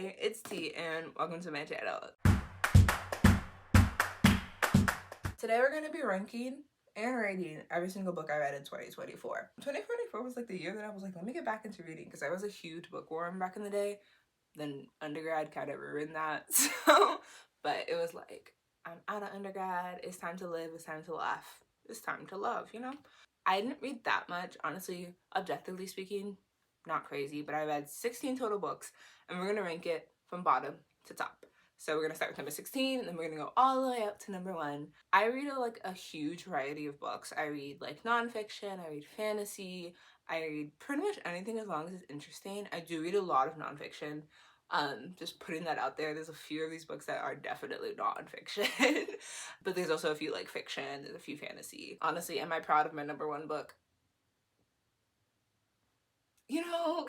Hi, it's T and welcome to my channel. Today we're going to be ranking and rating every single book I read in 2024. 2024 was like the year that I was like, let me get back into reading because I was a huge bookworm back in the day. Then undergrad kind of ruined that. But it was like, I'm out of undergrad, it's time to live, it's time to laugh, it's time to love, you know? I didn't read that much, honestly, objectively speaking, not crazy, but I read 16 total books and we're gonna rank it from bottom to top. So we're gonna start with number 16 and then we're gonna go all the way up to number 1. I read a huge variety of books. I read like nonfiction, I read fantasy, I read pretty much anything as long as it's interesting. I do read a lot of nonfiction. Just putting that out there. There's a few of these books that are definitely nonfiction, but there's also a few like fiction, there's a few fantasy. Honestly, am I proud of my number 1 book? You know,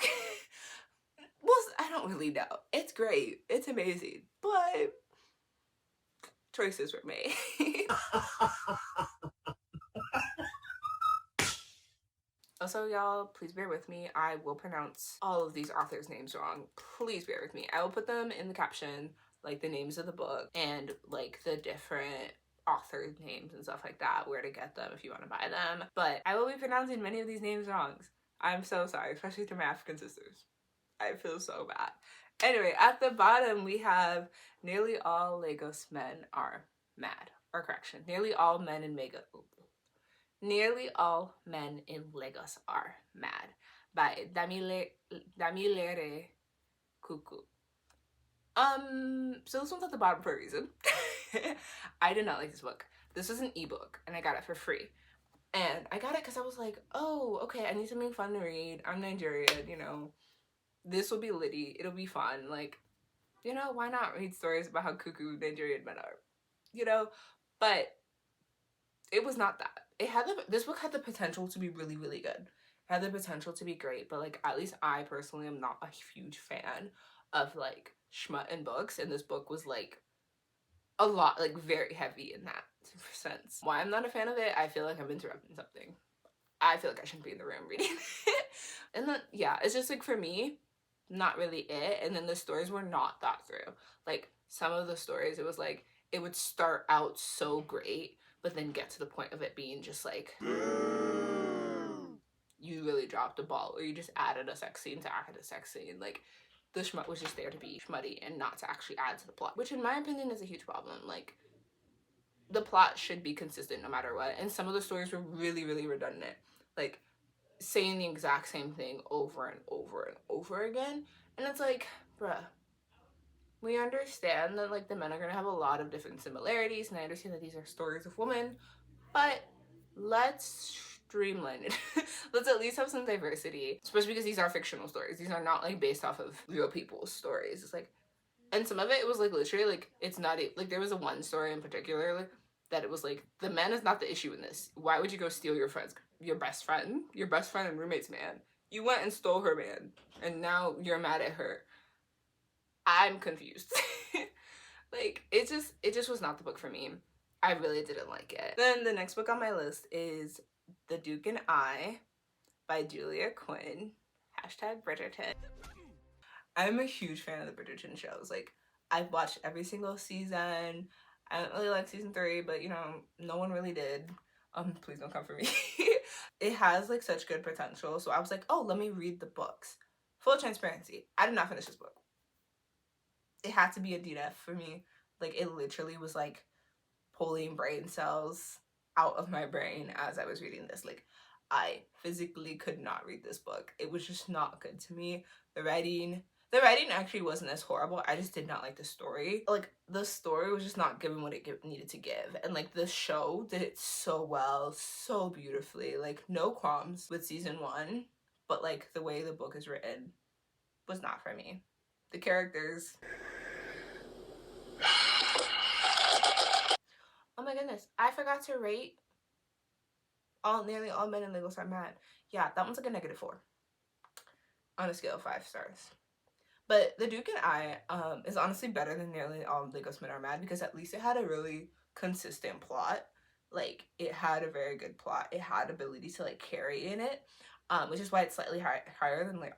well, I don't really know. It's great, it's amazing, but choices were made. Also, y'all, please bear with me. I will pronounce all of these authors' names wrong. Please bear with me. I will put them in the caption, like the names of the book and like the different author names and stuff like that, where to get them if you want to buy them. But I will be pronouncing many of these names wrong. I'm so sorry, especially to my African sisters. I feel so bad. Anyway, at the bottom we have nearly all Lagos men are mad. Or correction, nearly all men in Lagos are mad by Damilare Kuku. So this one's at the bottom for a reason. I did not like this book. This was an ebook and I got it for free. And I got it because I was like, oh, okay, I need something fun to read. I'm Nigerian, you know. This will be litty. It'll be fun. Like, you know, why not read stories about how cuckoo Nigerian men are? You know? But it was not that. This book had the potential to be really, really good. It had the potential to be great, but like at least I personally am not a huge fan of like schmut in books, and this book was like a lot, like very heavy in that sense. Why I'm not a fan of it, I feel like I'm interrupting something. I feel like I shouldn't be in the room reading it. And then yeah, it's just like for me, not really it. And then the stories were not thought through. Like some of the stories, it was like it would start out so great, but then get to the point of it being just like you really dropped the ball, or you just added a sex scene to add a sex scene. Like the schmut was just there to be schmutty and not to actually add to the plot, which in my opinion is a huge problem. Like the plot should be consistent no matter what, and some of the stories were really, really redundant, like saying the exact same thing over and over and over again. And it's like, bruh, we understand that like the men are gonna have a lot of different similarities, and I understand that these are stories of women, but let's streamline it. Let's at least have some diversity, especially because these are fictional stories. These are not like based off of real people's stories. It's like, and some of it was like literally like it's not like there was a one story in particular like that it was like the man is not the issue in this. Why would you go steal your best friend and roommate's man? You went and stole her man, and now you're mad at her. I'm confused. Like it just was not the book for me. I really didn't like it. Then the next book on my list is The Duke and I by Julia Quinn. Hashtag Bridgerton. I'm a huge fan of the Bridgerton shows. Like I've watched every single season. I don't really like season 3, but you know, no one really did. Please don't come for me. It has like such good potential. So I was like, oh, let me read the books. Full transparency, I did not finish this book. It had to be a DNF for me. Like it literally was like pulling brain cells out of my brain as I was reading this. Like I physically could not read this book. It was just not good to me. The writing actually wasn't as horrible. I just did not like the story. Like the story was just not giving what it needed to give, and like the show did it so well, so beautifully. Like no qualms with season 1, but like the way the book is written was not for me. The characters, oh my goodness, I forgot to rate nearly all men in Lagos are mad. Yeah, that one's like a -4 on a scale of 5 stars. But The Duke and I is honestly better than nearly all Lagos men are mad, because at least it had a really consistent plot. Like it had a very good plot. It had ability to like carry in it. which is why it's slightly higher than like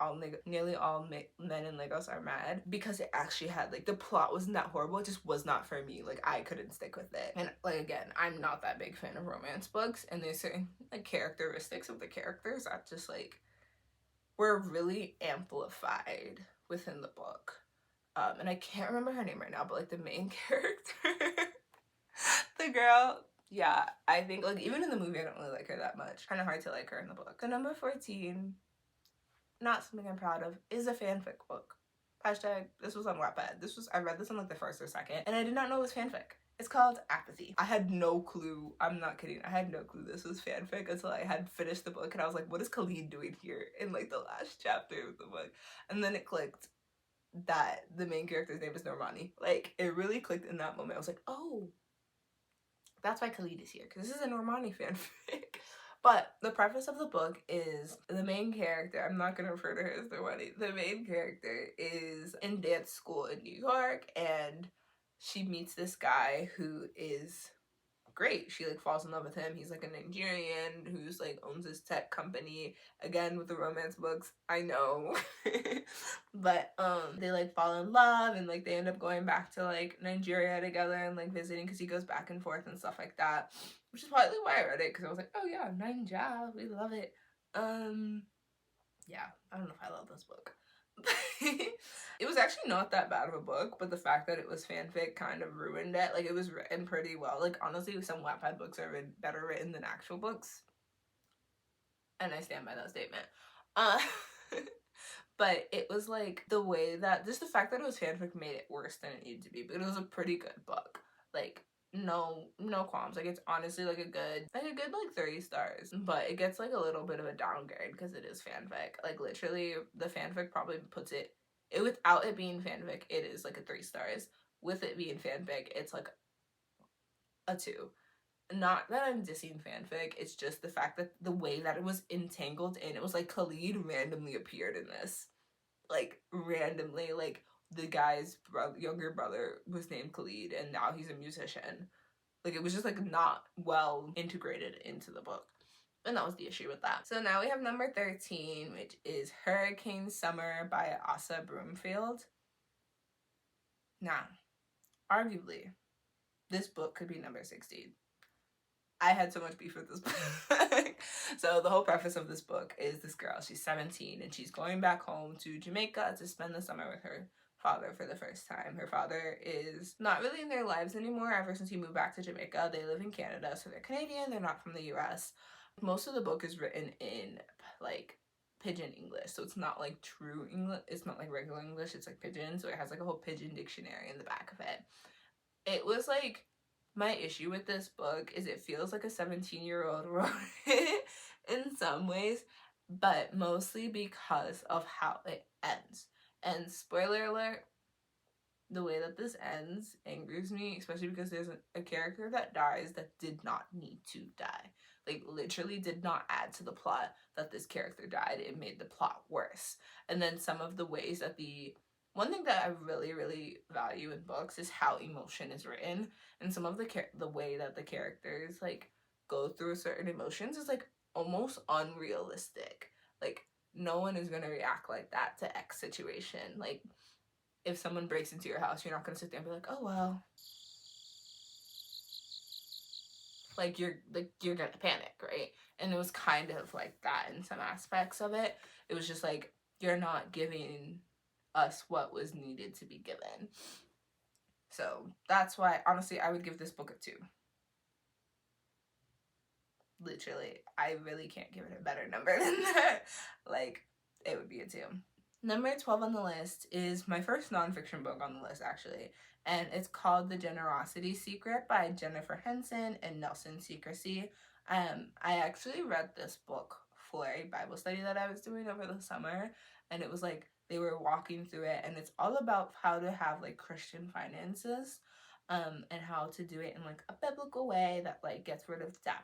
nearly all men in Lagos Are Mad, because it actually had like, the plot wasn't that horrible, it just was not for me. Like, I couldn't stick with it. And like, again, I'm not that big fan of romance books, and there's certain like characteristics of the characters that just like were really amplified within the book. And I can't remember her name right now, but like the main character, the girl, yeah, I think like even in the movie I don't really like her that much. Kind of hard to like her in the book. The number 14, not something I'm proud of, is a fanfic book. Hashtag, this was on Wattpad. I read this on like the first or second, and I did not know it was fanfic. It's called Apathy. I had no clue, I'm not kidding, I had no clue this was fanfic until I had finished the book, and I was like, what is Khalid doing here in like the last chapter of the book? And then it clicked that the main character's name is Normani. Like, it really clicked in that moment. I was like, oh, that's why Khalid is here, because this is a Normani fanfic. But the preface of the book is the main character, I'm not going to refer to her as Normani, the main character is in dance school in New York, and she meets this guy who is great. She like falls in love with him. He's like a Nigerian who's like owns this tech company. Again, with the romance books, I know. But they like fall in love, and like they end up going back to like Nigeria together and like visiting, because he goes back and forth and stuff like that, which is partly why I read it, because I was like, oh yeah, Nigeria, we love it. Yeah, I don't know if I love this book. It was actually not that bad of a book, but the fact that it was fanfic kind of ruined it. Like, it was written pretty well. Like, honestly, some Wattpad books are better written than actual books, and I stand by that statement. But it was like the way that, just the fact that it was fanfic made it worse than it needed to be. But it was a pretty good book. Like, no qualms. Like, it's honestly like a good like 3 stars, but it gets like a little bit of a downgrade because it is fanfic. Like, literally the fanfic probably puts it without it being fanfic, it is like a 3 stars. With it being fanfic, it's like a 2. Not that I'm dissing fanfic, it's just the fact that the way that it was entangled in, it was like Khalid randomly appeared in this. Like, randomly, like, the guy's younger brother was named Khalid, and now he's a musician. Like, it was just like not well integrated into the book, and that was the issue with that. So now we have number 13, which is Hurricane Summer by Asha Bromfeild. Now, arguably, this book could be number 16. I had so much beef with this book. So the whole preface of this book is this girl, she's 17, and she's going back home to Jamaica to spend the summer with her father for the first time. Her father is not really in their lives anymore ever since he moved back to Jamaica. They live in Canada, so they're Canadian, they're not from the US. Most of the book is written in like pidgin English, so it's not like true English, it's not like regular English, it's like pidgin, so it has like a whole pidgin dictionary in the back of it. It was like, my issue with this book is it feels like a 17-year-old wrote it in some ways, but mostly because of how it ends. And spoiler alert, the way that this ends angers me, especially because there's a character that dies that did not need to die. Like, literally did not add to the plot that this character died. It made the plot worse. And then some of the ways that one thing that I really, really value in books is how emotion is written. And some of the way that the characters, like, go through certain emotions is, like, almost unrealistic. Like, no one is going to react like that to X situation. Like, if someone breaks into your house, you're not going to sit there and be like, oh, well. Like, you're going to panic, right? And it was kind of like that in some aspects of it. It was just like, you're not giving us what was needed to be given. So that's why, honestly, I would give this book a 2. Literally, I really can't give it a better number than that. Like, it would be a 2. Number 12 on the list is my first nonfiction book on the list, actually, and it's called The Generosity Secret by Jennifer Henson and Nelson Secrecy. I actually read this book for a Bible study that I was doing over the summer, and it was like, they were walking through it, and it's all about how to have like Christian finances, and how to do it in like a biblical way that like gets rid of debt,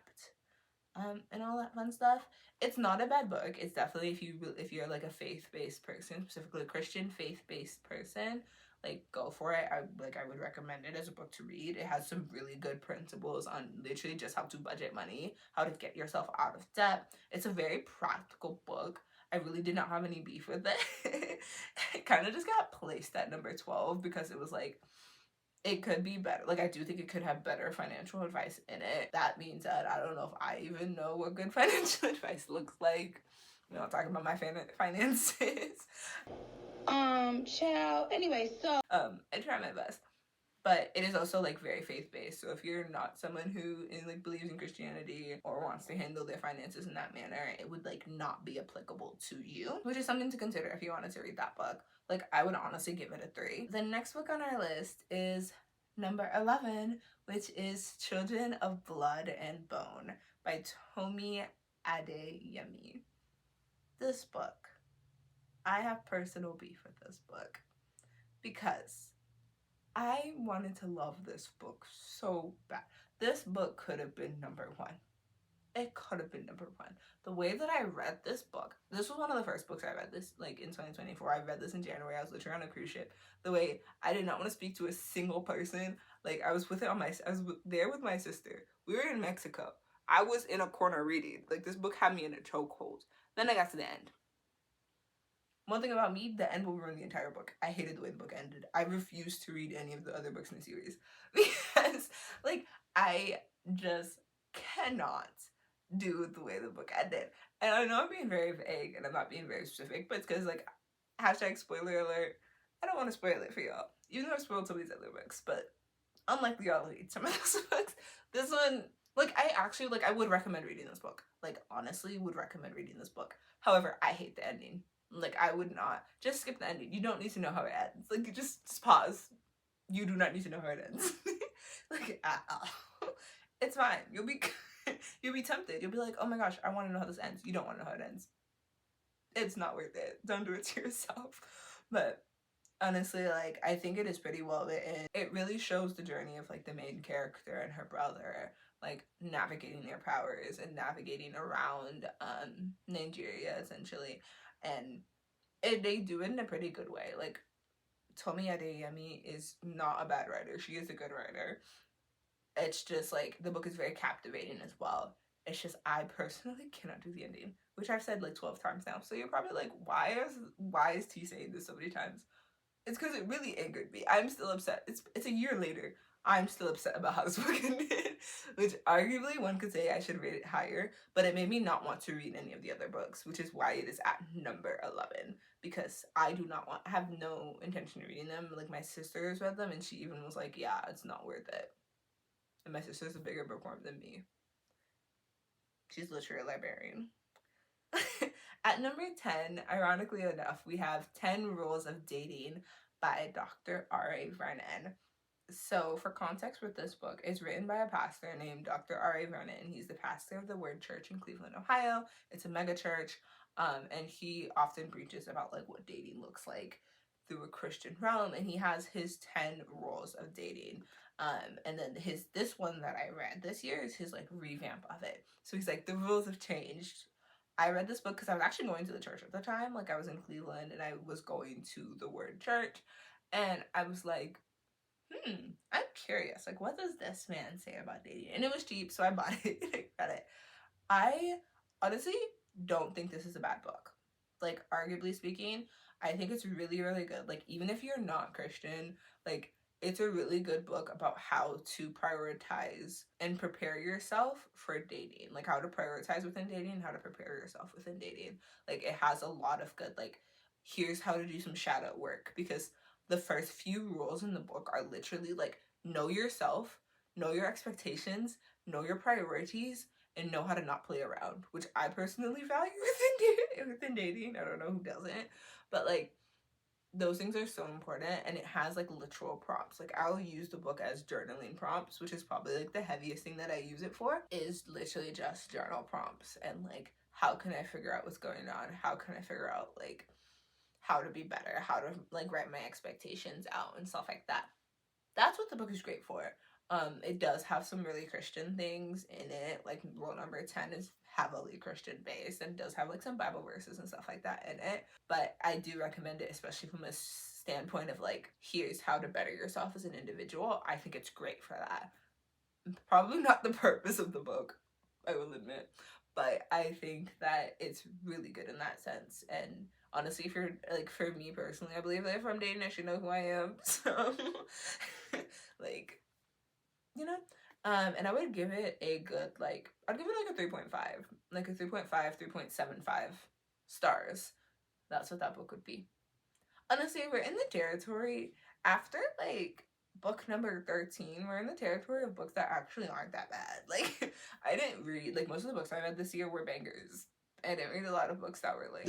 and all that fun stuff. It's not a bad book. It's definitely, if you're like a faith-based person, specifically a Christian faith-based person, like, go for it. I would recommend it as a book to read. It has some really good principles on literally just how to budget money, how to get yourself out of debt. It's a very practical book. I really did not have any beef with it. It kind of just got placed at number 12 because it was like, it could be better. Like, I do think it could have better financial advice in it. That means that I don't know if I even know what good financial advice looks like. You know, talking about my finances. Child. Anyway, so I try my best. But it is also like very faith-based. So if you're not someone who like believes in Christianity or wants to handle their finances in that manner, it would like not be applicable to you, which is something to consider if you wanted to read that book. Like, I would honestly give it a 3. The next book on our list is number 11, which is Children of Blood and Bone by Tomi Adeyemi. This book, I have personal beef with this book because I wanted to love this book so bad. This book could have been number 1. It could have been number 1. The way that I read this book, this was one of the first books I read this, like, in 2024. I read this in January. I was literally on a cruise ship. The way I did not want to speak to a single person. Like, I was there with my sister. We were in Mexico. I was in a corner reading. Like, this book had me in a chokehold. Then I got to the end. One thing about me, the end will ruin the entire book. I hated the way the book ended. I refused to read any of the other books in the series because, like, I just cannot do the way the book ended. And I know I'm being very vague and I'm not being very specific, but it's because, like, hashtag spoiler alert. I don't want to spoil it for y'all, even though I've spoiled some of these other books, but unlikely y'all read some of those books. This one, like, I actually, like, I would recommend reading this book. Like, honestly, would recommend reading this book. However, I hate the ending. Like, I would not. Just skip the ending. You don't need to know how it ends. Like, just pause. You do not need to know how it ends. Like, at all. It's fine. You'll be tempted. You'll be like, oh my gosh, I want to know how this ends. You don't want to know how it ends. It's not worth it. Don't do it to yourself. But honestly, like, I think it is pretty well written. It really shows the journey of, like, the main character and her brother, like, navigating their powers and navigating around Nigeria, essentially. And they do it in a pretty good way. Like, Tomi Adeyemi is not a bad writer. She is a good writer. It's just, like, the book is very captivating as well. It's just, I personally cannot do the ending, which I've said like 12 times now. So you're probably like, why is T saying this so many times? It's because it really angered me. I'm still upset. It's a year later. I'm still upset about how this book ended, which arguably one could say I should rate it higher, but it made me not want to read any of the other books, which is why it is at number 11, because I have no intention of reading them. Like, my sister has read them, and she even was like, yeah, it's not worth it. And my sister's a bigger bookworm than me. She's literally a librarian. At number 10, ironically enough, we have 10 Rules of Dating by Dr. R.A. Vernon. So, for context with this book, it's written by a pastor named Dr. R.A. Vernon. He's the pastor of the Word Church in Cleveland, Ohio. It's a mega church, and he often preaches about, like, what dating looks like through a Christian realm, and he has his 10 rules of dating. And then this one that I read this year is his, like, revamp of it. So he's like, the rules have changed. I read this book because I was actually going to the church at the time. Like, I was in Cleveland, and I was going to the Word Church, and I was like, I'm curious, like, what does this man say about dating? And it was cheap, so I bought it and I read it. I honestly don't think this is a bad book. Like, arguably speaking, I think it's really, really good. Like, even if you're not Christian, like, it's a really good book about how to prioritize and prepare yourself for dating. Like, how to prioritize within dating, how to prepare yourself within dating. Like, it has a lot of good, like, here's how to do some shadow work, because the first few rules in the book are literally like, know yourself, know your expectations, know your priorities, and know how to not play around, which I personally value within dating. I don't know who doesn't, but, like, those things are so important. And it has, like, literal prompts. Like, I'll use the book as journaling prompts, which is probably, like, the heaviest thing that I use it for, is literally just journal prompts. And, like, how can I figure out what's going on? How can I figure out, like, how to be better, how to, like, write my expectations out and stuff like that. That's what the book is great for. It does have some really Christian things in it. Like, rule number 10 is heavily Christian based and does have, like, some Bible verses and stuff like that in it. But I do recommend it, especially from a standpoint of like, here's how to better yourself as an individual, I think it's great for that. Probably not the purpose of the book, I will admit, but I think that it's really good in that sense. And honestly, if you're like, for me personally, I believe that if I'm dating, I should know who I am. So like, you know, and I would give it a good, like, I'd give it like a 3.5, like a 3.5, 3.75 stars. That's what that book would be. Honestly, we're in the territory after like book number 13, we're in the territory of books that actually aren't that bad. Like, I didn't read, like, most of the books I read this year were bangers. I didn't read a lot of books that were like,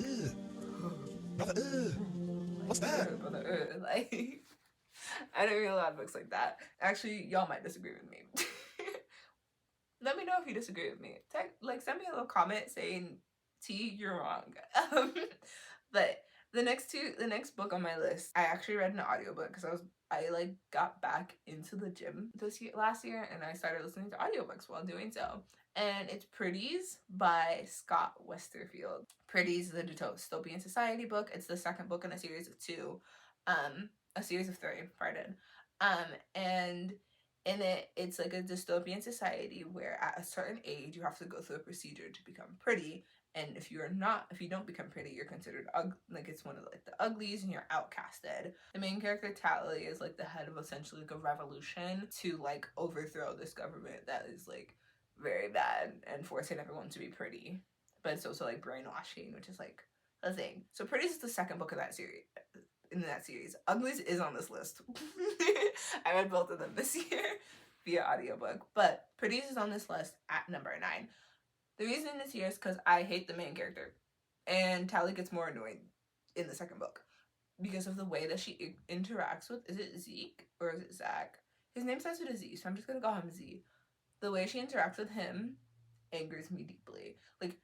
what's that? Like, I didn't read a lot of books like that. Actually, y'all might disagree with me. Let me know if you disagree with me. Like, send me a little comment saying, T, you're wrong. But the next book on my list, I actually read an audiobook because I like got back into the gym last year, and I started listening to audiobooks while doing so. And it's Pretties by Scott Westerfeild. Pretties is a dystopian society book. It's the second book in a series of two, a series of three, pardon. And in it, it's like a dystopian society where at a certain age you have to go through a procedure to become pretty. And if you don't become pretty, you're considered like, it's one of like the uglies, and you're outcasted. The main character, Tally, is like the head of essentially like a revolution to like overthrow this government that is like very bad and forcing everyone to be pretty. But it's also like brainwashing, which is like a thing. So Pretties is the second book of that series. In that series, Uglies is on this list. I read both of them this year via audiobook, but Pretties is on this list at number 9. The reason it's here is because I hate the main character, and Tally gets more annoying in the second book because of the way that she interacts with, is it Zeke or is it Zach? His name starts with a Z, so I'm just gonna call him Z. The way she interacts with him angers me deeply. Like,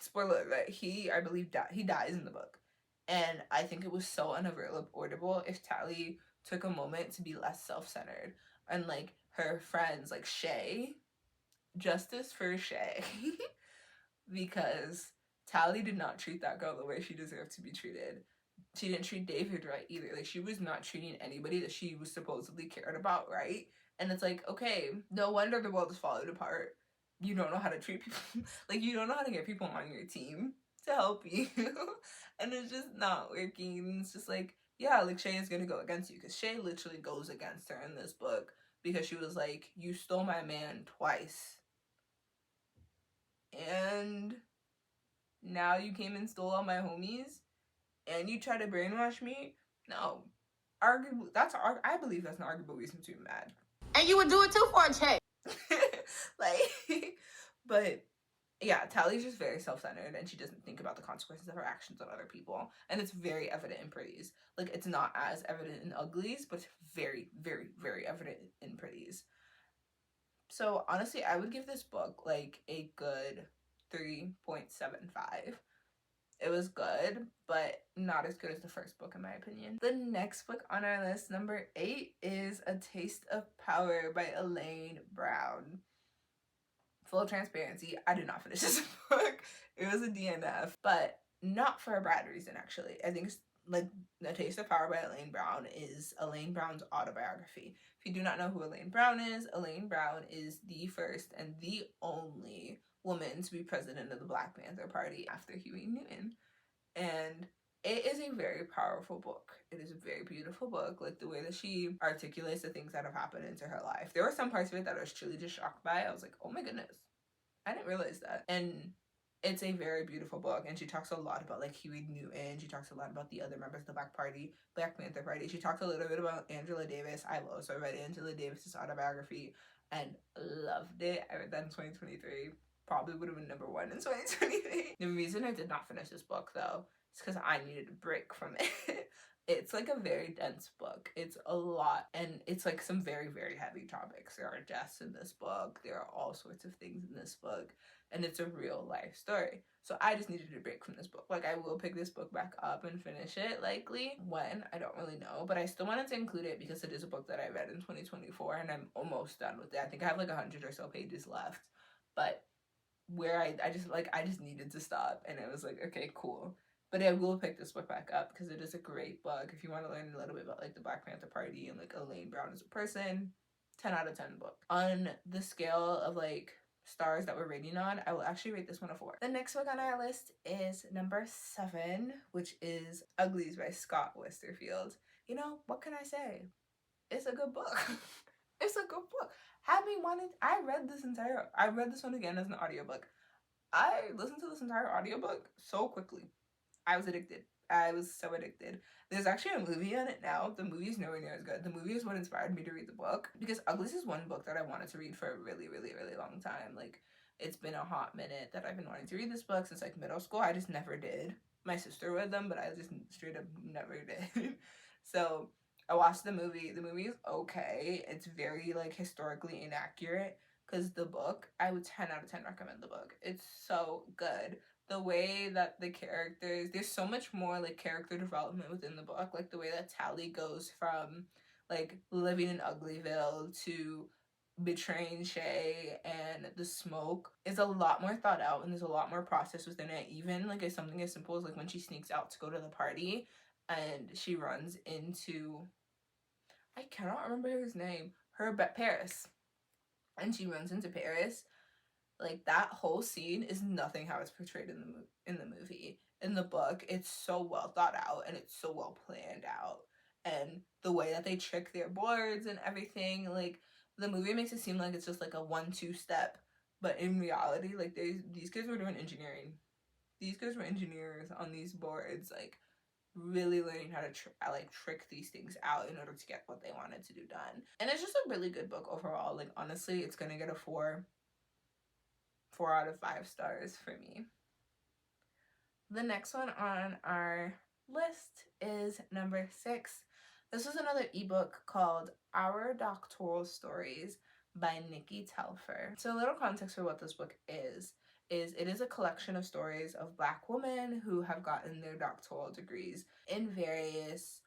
spoiler alert, I believe he dies in the book. And I think it was so unavoidable if Tally took a moment to be less self-centered. And like her friends, like Shay, justice for Shay. Because Tally did not treat that girl the way she deserved to be treated. She didn't treat David right either. Like, she was not treating anybody that she was supposedly cared about right. And it's like, okay, no wonder the world is falling apart. You don't know how to treat people. Like, you don't know how to get people on your team to help you. And it's just not working. It's just like, yeah, like, Shay is gonna go against you, because Shay literally goes against her in this book because she was like, you stole my man twice, and now you came and stole all my homies, and you try to brainwash me. No, arguably, I believe that's an arguable reason to be mad. And you would do it too for a check. Like, but yeah, Tally's just very self-centered, and she doesn't think about the consequences of her actions on other people. And it's very evident in Pretties. Like, it's not as evident in Uglies, but it's very, very, very evident in Pretties. So honestly, I would give this book like a good 3.75. It was good, but not as good as the first book in my opinion. The next book on our list, number 8, is A Taste of Power by Elaine Brown. Full transparency, I did not finish this book. It was a DNF, but not for a bad reason, actually. I think it's like A Taste of Power by Elaine Brown is Elaine Brown's autobiography. If you do not know who Elaine Brown is the first and the only woman to be president of the Black Panther Party after Huey Newton. And it is a very powerful book. It is a very beautiful book. Like, the way that she articulates the things that have happened into her life. There were some parts of it that I was truly just shocked by. I was like, oh my goodness, I didn't realize that. And it's a very beautiful book, and she talks a lot about like Huey Newton. She talks a lot about the other members of the Black Panther Party. She talked a little bit about Angela Davis. I also read Angela Davis's autobiography and loved it. I read that in 2023. Probably would have been number 1 in 2023. The reason I did not finish this book though is because I needed a break from it. It's like a very dense book. It's a lot, and it's like some very, very heavy topics. There are deaths in this book. There are all sorts of things in this book, and it's a real life story. So I just needed a break from this book. Like, I will pick this book back up and finish it, likely. When? I don't really know, but I still wanted to include it because it is a book that I read in 2024, and I'm almost done with it. I think I have like 100 or so pages left, but where I just needed to stop, and it was like, okay, cool. But I will pick this book back up because it is a great book. If you want to learn a little bit about like the Black Panther Party and like Elaine Brown as a person, 10 out of 10 book. On the scale of like stars that we're rating on, I will actually rate this one a 4. The next book on our list is number 7, which is Uglies by Scott Westerfeild. You know, what can I say? It's a good book. It's a good book. I read this one again as an audiobook. I listened to this entire audiobook so quickly. I was addicted. I was so addicted. There's actually a movie on it now. The movie is nowhere near as good. The movie is what inspired me to read the book, because Uglies is one book that I wanted to read for a really, really, really long time. Like, it's been a hot minute that I've been wanting to read this book since like middle school. I just never did. My sister read them, but I just straight up never did. So I watched the movie. The movie is okay. It's very like historically inaccurate, because the book, I would 10 out of 10 recommend the book. It's so good. The way that the characters, there's so much more like character development within the book, like the way that Tally goes from like living in Uglyville to betraying Shay and the smoke is a lot more thought out, and there's a lot more process within it. Even like it's something as simple as like when she sneaks out to go to the party and she runs into, I cannot remember his name, Paris, and she runs into Paris. Like, that whole scene is nothing how it's portrayed in the movie. In the book, it's so well thought out and it's so well planned out. And the way that they trick their boards and everything, like, the movie makes it seem like it's just like a 1-2 step. But in reality, like, these kids were doing engineering. These kids were engineers on these boards, like, really learning how to trick these things out in order to get what they wanted to do done. And it's just a really good book overall. Like, honestly, it's gonna get a 4 out of 5 stars for me. The next one on our list is number 6. This is another ebook called Our Doctoral Stories by Nikki Telfer. So a little context for what this book is it is a collection of stories of Black women who have gotten their doctoral degrees in various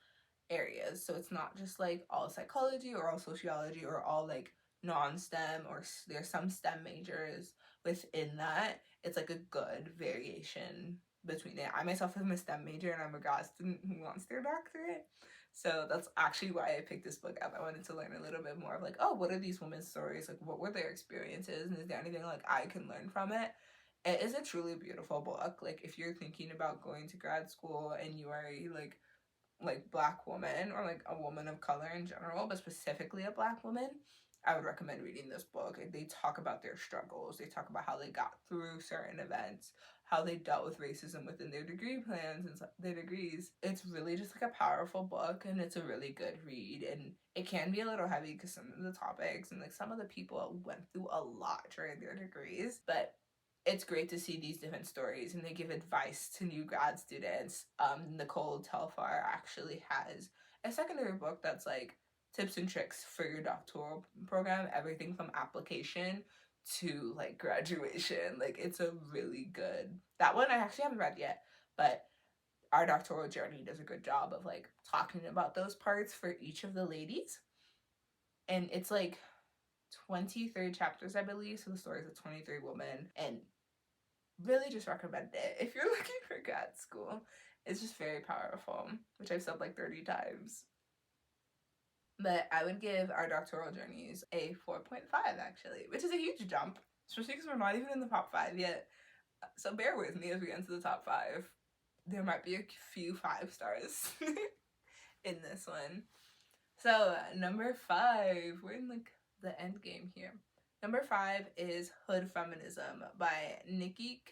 areas. So it's not just like all psychology or all sociology or all like non-STEM, or there's some STEM majors within that. It's like a good variation between it. I myself am a STEM major and I'm a grad student who wants their doctorate. So that's actually why I picked this book up. I wanted to learn a little bit more of like, oh, what are these women's stories? Like, what were their experiences? And is there anything like I can learn from it? It is a truly beautiful book. Like, if you're thinking about going to grad school and you are like Black woman, or like a woman of color in general, but specifically a Black woman, I would recommend reading this book. They talk about their struggles. They talk about how they got through certain events, how they dealt with racism within their degree plans and their degrees. It's really just like a powerful book, and it's a really good read. And it can be a little heavy because some of the topics and like some of the people went through a lot during their degrees, but it's great to see these different stories, and they give advice to new grad students. Nicole Telfer actually has a secondary book that's like tips and tricks for your doctoral program, everything from application to like graduation. Like, it's a really good, that one I actually haven't read yet, but Our Doctoral Journey does a good job of like talking about those parts for each of the ladies. And it's like 23 chapters, I believe, so the stories of 23 women, and really just recommend it if you're looking for grad school. It's just very powerful, which I've said like 30 times. But I would give Our Doctoral Journeys a 4.5 actually, which is a huge jump, especially because we're not even in the top 5 yet. So bear with me as we get into the top 5. There might be a few 5 stars in this one. So number 5, we're in like the end game here. Number 5 is Hood Feminism by Nikki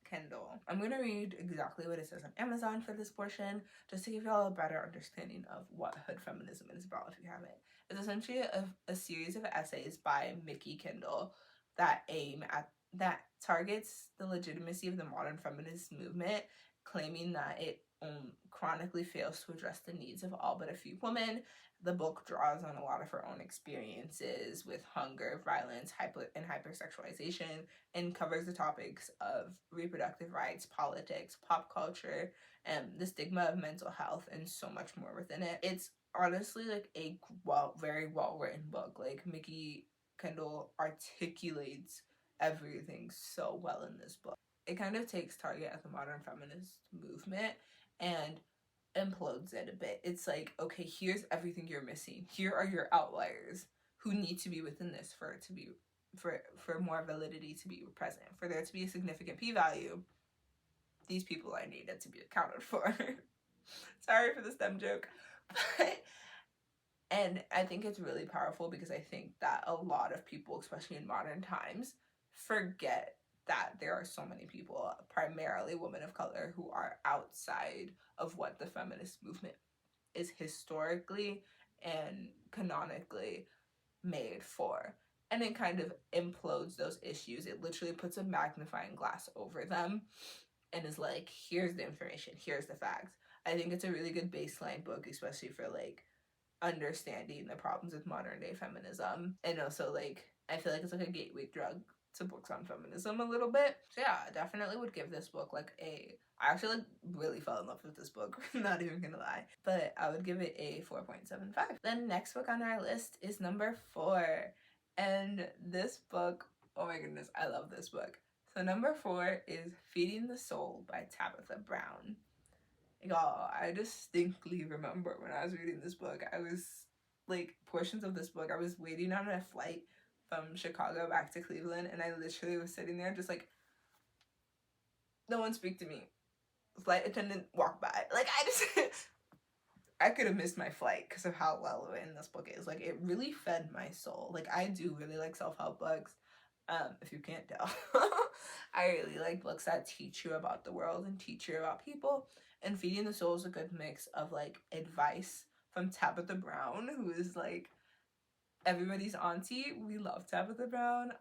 Kendal. I'm going to read exactly what it says on Amazon for this portion, just to give y'all a better understanding of what Hood Feminism is about if you haven't. It's essentially a series of essays by Nikki Kendal that targets the legitimacy of the modern feminist movement, claiming that it chronically fails to address the needs of all but a few women. The book draws on a lot of her own experiences with hunger, violence, hypersexualization, and covers the topics of reproductive rights, politics, pop culture, and the stigma of mental health, and so much more within it. It's honestly like a very well written book. Like, Nikki Kendal articulates everything so well in this book. it kind of takes target at the modern feminist movement and implodes it a bit. It's like, okay, here's everything you're missing. Here are your outliers who need to be within this for it to be for more validity to be present, for there to be a significant p-value. These people are needed to be accounted for. Sorry for the STEM joke. And I think it's really powerful because I think that a lot of people, especially in modern times, forget that there are so many people, primarily women of color, who are outside of what the feminist movement is historically and canonically made for. And it kind of implodes those issues. It literally puts a magnifying glass over them and is like, here's the information, here's the facts. I think it's a really good baseline book, especially for like understanding the problems with modern day feminism. And also, like, I feel like it's like a gateway drug to books on feminism a little bit. So yeah, I definitely would give this book like I actually like really fell in love with this book, not even gonna lie. But I would give it a 4.75. The next book on our list is number 4. And this book, oh my goodness, I love this book. So number 4 is Feeding the Soul by Tabitha Brown. Y'all, I distinctly remember when I was reading this book, I was like, portions of this book, I was waiting on a flight from Chicago back to Cleveland, and I literally was sitting there just like, no one speak to me. Flight attendant walk by. Like, I could have missed my flight because of how well written this book is. Like, it really fed my soul. Like, I do really like self-help books. If you can't tell. I really like books that teach you about the world and teach you about people. And Feeding the Soul is a good mix of like advice from Tabitha Brown, who is like everybody's auntie. We love Tabitha Brown.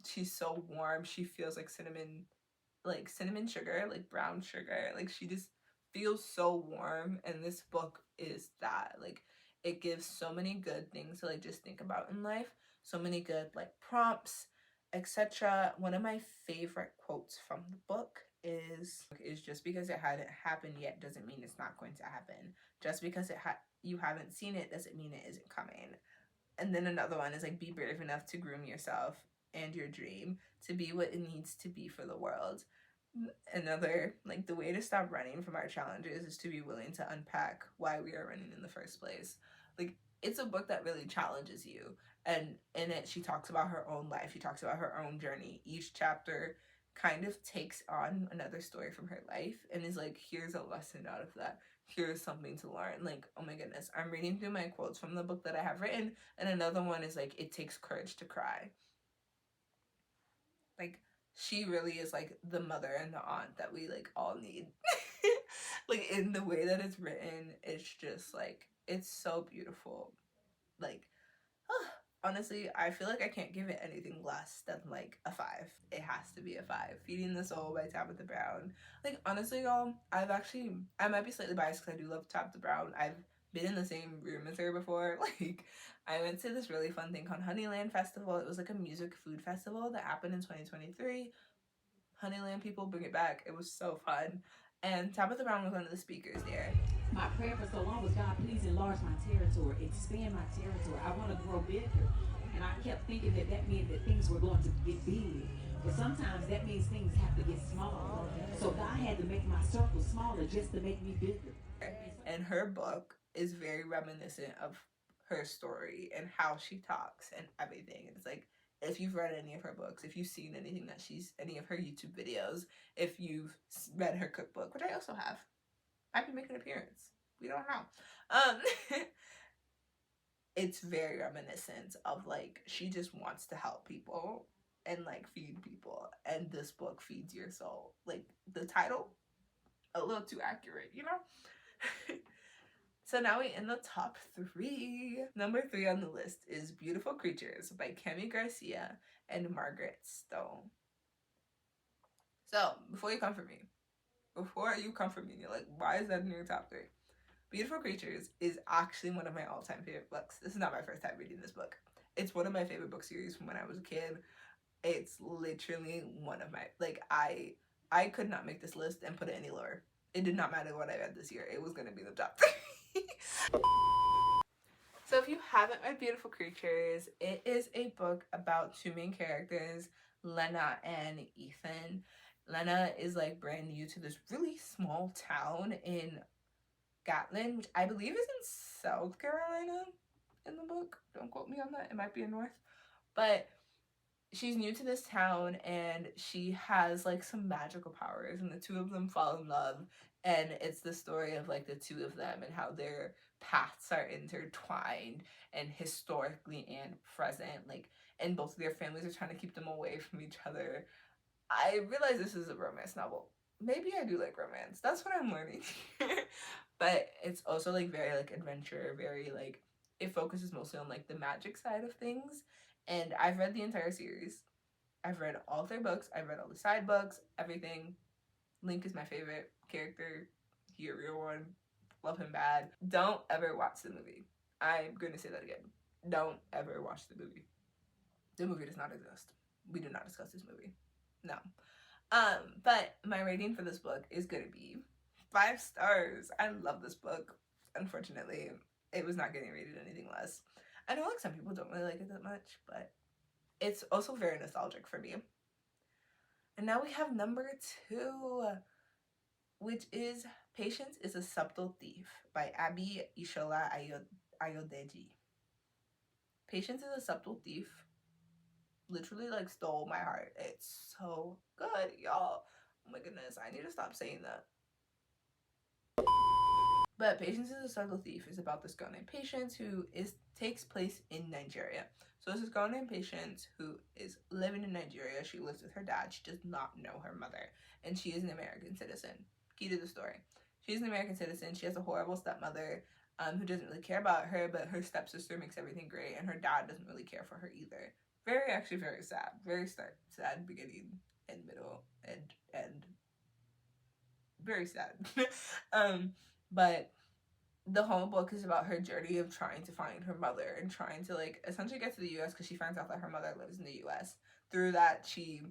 She's so warm. She feels like cinnamon sugar, like brown sugar. Like, she just feels so warm. And this book is that. Like, it gives so many good things to like just think about in life. So many good like prompts, etc. One of my favorite quotes from the book is just because it hadn't happened yet doesn't mean it's not going to happen. Just because you haven't seen it doesn't mean it isn't coming. And then another one is like, be brave enough to groom yourself and your dream to be what it needs to be for the world. Another, like, the way to stop running from our challenges is to be willing to unpack why we are running in the first place. Like, it's a book that really challenges you. And in it, she talks about her own life. She talks about her own journey. Each chapter kind of takes on another story from her life and is like, here's a lesson out of that. Here's something to learn. Like, oh my goodness. I'm reading through my quotes from the book that I have written. And another one is like, it takes courage to cry. Like, she really is like the mother and the aunt that we like all need. Like, in the way that it's written, it's just like, it's so beautiful. Like, honestly, I feel like I can't give it anything less than like a 5. It has to be a 5. Feeding the Soul by Tabitha Brown. Like, honestly, y'all, I might be slightly biased because I do love Tabitha Brown. I've been in the same room as her before. Like, I went to this really fun thing called Honeyland Festival. It was like a music food festival that happened in 2023. Honeyland people, bring it back. It was so fun. And Tabitha Brown was one of the speakers there. My prayer for so long was, God, please enlarge my territory, expand my territory. I want to grow bigger. And I kept thinking that meant that things were going to get big. But sometimes that means things have to get smaller. So God had to make my circle smaller just to make me bigger. And her book is very reminiscent of her story and how she talks and everything. It's like, if you've read any of her books, if you've seen anything that any of her YouTube videos, if you've read her cookbook, which I also have, might be making an appearance. We don't know. It's very reminiscent of like, she just wants to help people and like feed people. And this book feeds your soul. Like, the title, a little too accurate, you know? So now we in the top 3. Number 3 on the list is Beautiful Creatures by Garcia and Margaret Stohl. So before you come for me, and you're like, why is that in your top 3? Beautiful Creatures is actually one of my all-time favorite books. This is not my first time reading this book. It's one of my favorite book series from when I was a kid. It's literally one of my, like, I could not make this list and put it any lower. It did not matter what I read this year. It was going to be the top 3. So if you haven't read Beautiful Creatures, it is a book about 2 main characters, Lena and Ethan. Lena is like brand new to this really small town in Gatlin, which I believe is in South Carolina in the book. Don't quote me on that. It might be in North. But she's new to this town and she has like some magical powers, and the two of them fall in love, and it's the story of like the two of them and how their paths are intertwined and historically and present, like, and both of their families are trying to keep them away from each other. I realize this is a romance novel. Maybe I do like romance. That's what I'm learning. But it's also like very like adventure, very like, it focuses mostly on like the magic side of things. And I've read the entire series. I've read all their books. I've read all the side books, everything. Link is my favorite character. He a real one. Love him bad. Don't ever watch the movie. I'm going to say that again. Don't ever watch the movie. The movie does not exist. We do not discuss this movie. No. But my rating for this book is going to be 5 stars. I love this book. Unfortunately, it was not getting rated anything less. I know like some people don't really like it that much, but it's also very nostalgic for me. And now we have number 2, which is Patience is a Subtle Thief by Ishola Ayodeji. Patience is a Subtle Thief literally like stole my heart. It's so good, y'all. Oh my goodness, I need to stop saying that. But Patience is a Subtle Thief is about this girl named Patience who takes place in Nigeria. So this girl named Patience who is living in Nigeria. She lives with her dad. She does not know her mother. And she is an American citizen. Key to the story. She's an American citizen. She has a horrible stepmother who doesn't really care about her, but her stepsister makes everything great, and her dad doesn't really care for her either. Actually very sad. Very sad beginning and middle and very sad. But the whole book is about her journey of trying to find her mother and trying to like essentially get to the US because she finds out that her mother lives in the US. Through that, she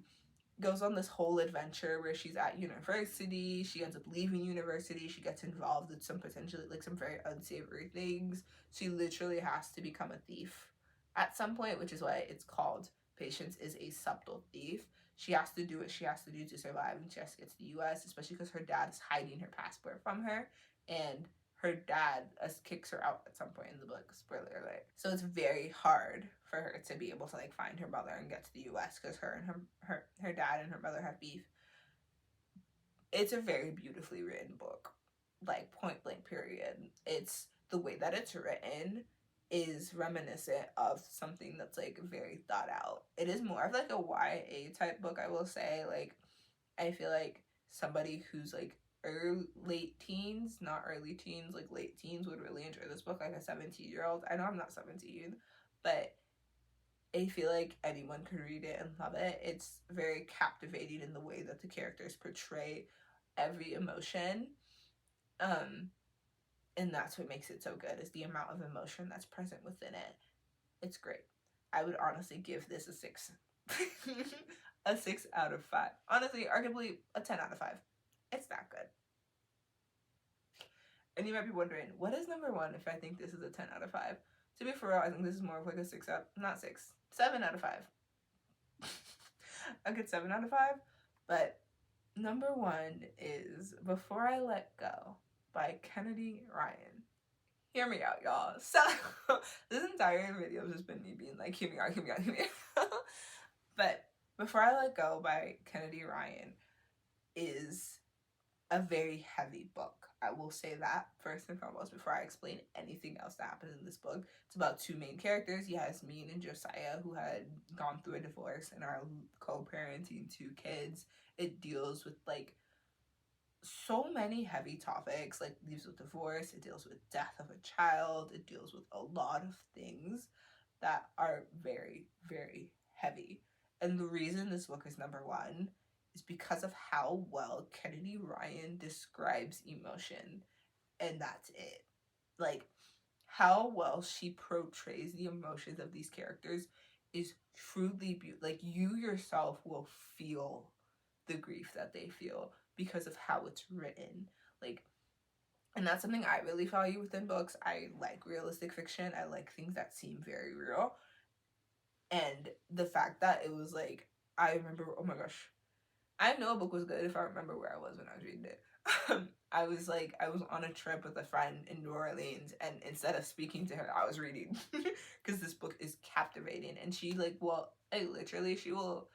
goes on this whole adventure where she's at university. She ends up leaving university. She gets involved with some potentially like some very unsavory things. She literally has to become a thief at some point, which is why it's called Patience is a Subtle Thief. She has to do what she has to do to survive, and she has to get to the US, especially because her dad is hiding her passport from her, and her dad kicks her out at some point in the book. Spoiler alert. So it's very hard for her to be able to like find her mother and get to the US because her and her dad and her mother have beef. It's a very beautifully written book, like point blank period. It's the way that it's written is reminiscent of something that's like very thought out. It is more of like a YA type book, I will say. Like I feel like somebody who's like late teens, not early teens, like late teens would really enjoy this book, like a 17-year-old. I know I'm not 17, but I feel like anyone could read it and love it. It's very captivating in the way that the characters portray every emotion. And that's what makes it so good, is the amount of emotion that's present within it. It's great. I would honestly give this a 6. A 6 out of 5. Honestly, arguably a 10 out of 5. It's that good. And you might be wondering, what is number 1 if I think this is a 10 out of 5? To be for real, I think this is more of like a 7 out of 5. A good 7 out of 5. But number 1 is Before I Let Go by Kennedy Ryan. Hear me out, y'all. So this entire video has just been me being like, hear me out, hear me out, hear me out. But Before I Let Go by Kennedy Ryan is a very heavy book. I will say that first and foremost before I explain anything else that happens in this book. It's about 2 main characters, Yasmin and Josiah, who had gone through a divorce and are co-parenting 2 kids. It deals with like so many heavy topics, like it deals with divorce, it deals with death of a child, it deals with a lot of things that are very, very heavy. And the reason this book is number 1 is because of how well Kennedy Ryan describes emotion, and that's it. Like, how well she portrays the emotions of these characters is truly beautiful. Like, you yourself will feel the grief that they feel because of how it's written. Like, and that's something I really value within books. I like realistic fiction. I like things that seem very real. And the fact that it was like, I remember, oh my gosh, I know a book was good if I remember where I was when I was reading it. I was on a trip with a friend in New Orleans, and instead of speaking to her, I was reading because this book is captivating. And she literally she will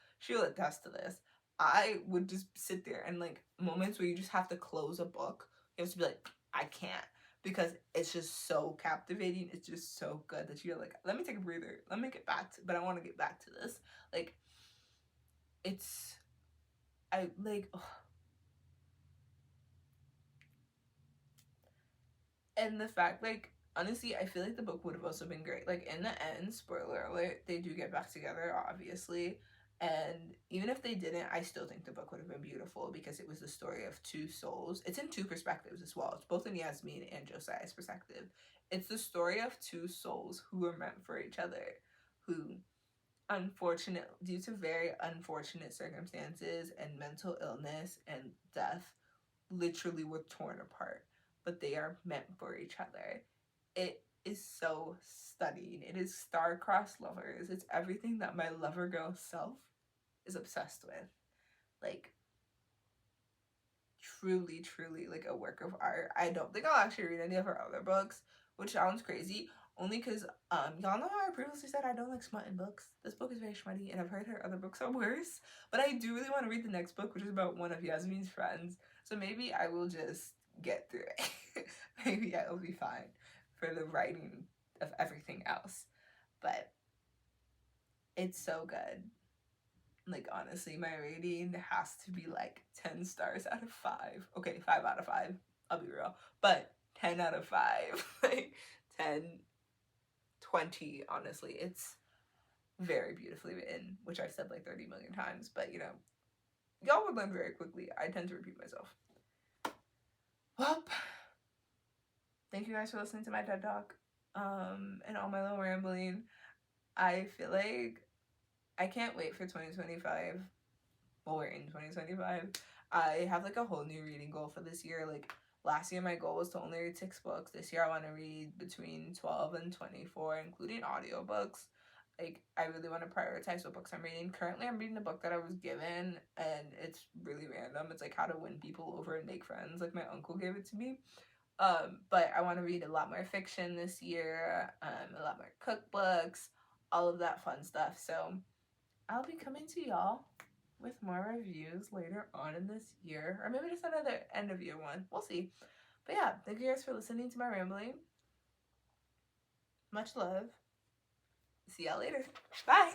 attest to this. I would just sit there and moments where you just have to close a book, you have to be like, I can't, because it's just so captivating. It's just so good that you're like, let me take a breather. Let me get back to, but I want to get back to this. It's I like. Ugh. And the fact, honestly, I feel like the book would have also been great. In the end, spoiler alert, they do get back together, obviously. And even if they didn't, I still think the book would have been beautiful because it was the story of two souls. It's in two perspectives as well. It's both in Yasmin and Josiah's perspective. It's the story of two souls who were meant for each other, who, due to very unfortunate circumstances and mental illness and death, literally were torn apart, but they are meant for each other. It is so stunning. It is star-crossed lovers. It's everything that my lover girl self is obsessed with. Truly, truly, a work of art. I don't think I'll actually read any of her other books, which sounds crazy, only because y'all know how I previously said I don't like smutting books. This book is very smutty, and I've heard her other books are worse, but I do really want to read the next book, which is about one of Yasmin's friends, so maybe I will just get through it. Maybe I will be fine for the writing of everything else, but it's so good. Honestly, my rating has to be 10 stars out of 5. Okay, 5 out of 5. I'll be real. But 10 out of 5. 10, 20, honestly. It's very beautifully written, which I've said 30 million times. But, y'all would learn very quickly. I tend to repeat myself. Well, thank you guys for listening to my TED Talk. And all my little rambling. I feel like I can't wait for 2025. Well, we're in 2025. I have a whole new reading goal for this year. Last year my goal was to only read 6 books. This year I want to read between 12 and 24, including audiobooks. I really want to prioritize what books I'm reading. Currently I'm reading a book that I was given, and it's really random. It's How to Win People Over and Make Friends. My uncle gave it to me. But I want to read a lot more fiction this year, a lot more cookbooks, all of that fun stuff. So I'll be coming to y'all with more reviews later on in this year, or maybe just another end of year one. We'll see. But yeah, thank you guys for listening to my rambling. Much love. See y'all later. Bye.